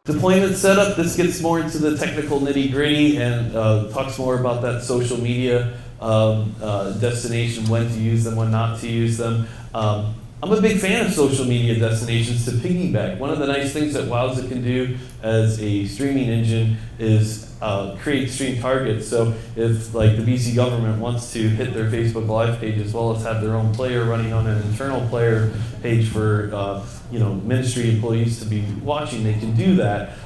Deployment setup, this gets more into the technical nitty-gritty and talks more about that social media destination, when to use them, when not to use them. I'm a big fan of social media destinations to piggyback. One of the nice things that Wowza can do as a streaming engine is create stream targets. So if like the BC government wants to hit their Facebook Live page as well as have their own player running on an internal player page for ministry employees to be watching, they can do that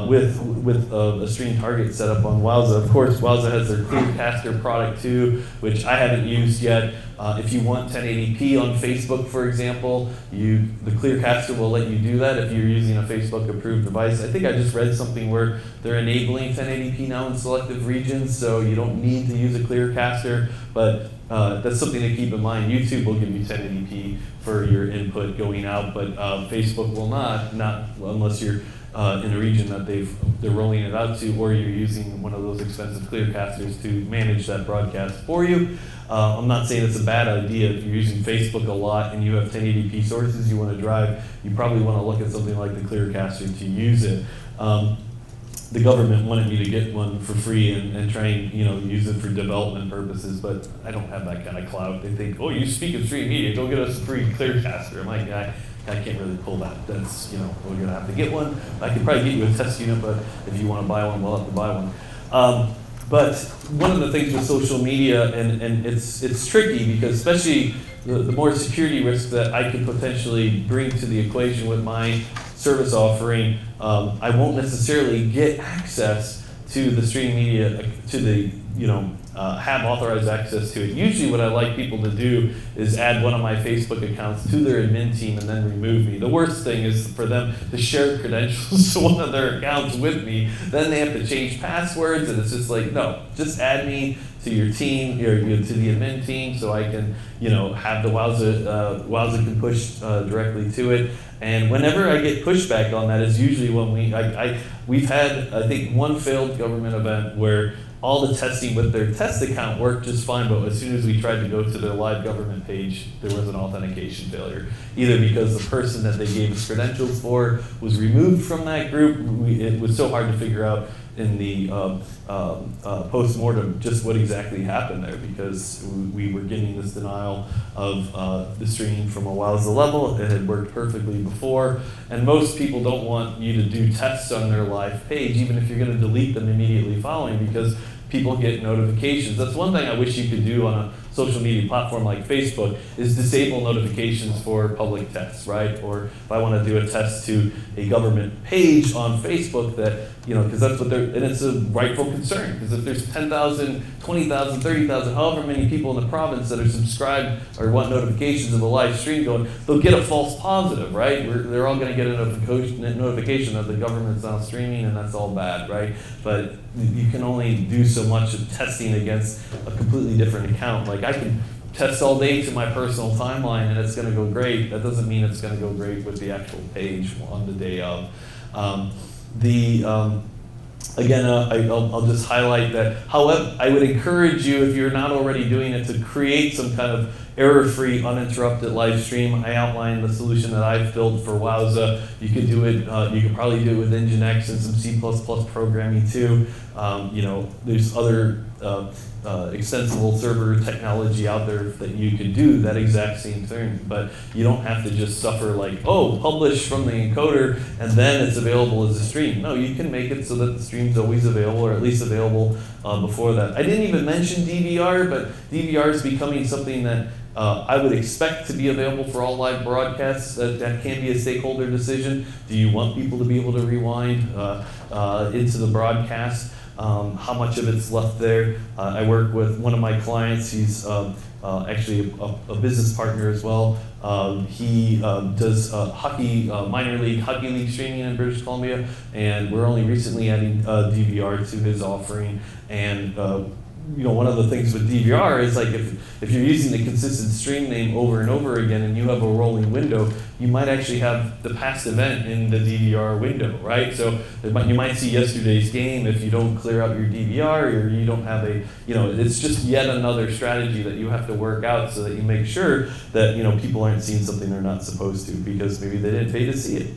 with a stream target set up on Wowza. Of course, Wowza has their Clearcaster product too, which I haven't used yet. If you want 1080p on Facebook, for example, the Clearcaster will let you do that if you're using a Facebook approved device. I think I just read something where they're enabling 1080p now in selective regions, so you don't need to use a Clearcaster, but that's something to keep in mind. YouTube will give you 1080p for your input going out, but Facebook will not unless you're in a region that they're rolling it out to, or you're using one of those expensive Clearcasters to manage that broadcast for you. I'm not saying it's a bad idea. If you're using Facebook a lot and you have 1080p sources you want to drive, you probably want to look at something like the Clearcaster to use it. The government wanted me to get one for free and try and use it for development purposes, but I don't have that kind of clout. They think, oh, you speak of stream media, go get us a free Clearcaster. I'm like, I can't really pull that. That's, we're gonna have to get one. I could probably get you a test unit, but if you want to buy one, we'll have to buy one. But one of the things with social media, and it's tricky because especially the more security risk that I could potentially bring to the equation with my service offering, I won't necessarily get access to the stream media, to the, have authorized access to it. Usually what I like people to do is add one of my Facebook accounts to their admin team and then remove me. The worst thing is for them to share credentials to one of their accounts with me. Then they have to change passwords, and it's just like, no, just add me to your team, to the admin team, so I can, have the Wowza can push directly to it. And whenever I get pushback on that, is usually when we've had, I think, one failed government event where all the testing with their test account worked just fine, but as soon as we tried to go to their live government page, there was an authentication failure. Either because the person that they gave us credentials for was removed from that group. It was so hard to figure out in the post-mortem just what exactly happened there, because we were getting this denial of the stream from a Wowza level. It had worked perfectly before, and most people don't want you to do tests on their live page, even if you're going to delete them immediately following, because people get notifications. That's one thing I wish you could do on a social media platform like Facebook, is disable notifications for public tests, right? Or if I want to do a test to a government page on Facebook that, because that's what and it's a rightful concern, because if there's 10,000, 20,000, 30,000, however many people in the province that are subscribed or want notifications of a live stream going, they'll get a false positive, right? They're all going to get a notification that the government's now streaming, and that's all bad, right? But you can only do so much of testing against a completely different account. Like I can test all day to my personal timeline and it's going to go great. That doesn't mean it's going to go great with the actual page on the day of. Again, I'll just highlight that. However, I would encourage you, if you're not already doing it, to create some kind of error-free, uninterrupted live stream. I outlined the solution that I've built for Wowza. You could do it. You could probably do it with Nginx and some C++ programming too. There's other extensible server technology out there that you could do that exact same thing, but you don't have to just suffer like, oh, publish from the encoder and then it's available as a stream. No, you can make it so that the stream's always available, or at least available before that. I didn't even mention DVR, but DVR is becoming something that I would expect to be available for all live broadcasts. That can be a stakeholder decision. Do you want people to be able to rewind into the broadcast? How much of it's left there? I work with one of my clients. He's actually a business partner as well. He does hockey, minor league hockey league streaming in British Columbia, and we're only recently adding DVR to his offering. And one of the things with DVR is like if you're using the consistent stream name over and over again and you have a rolling window, you might actually have the past event in the DVR window, right? So you might see yesterday's game if you don't clear out your DVR, or you don't have it's just yet another strategy that you have to work out so that you make sure that people aren't seeing something they're not supposed to because maybe they didn't pay to see it.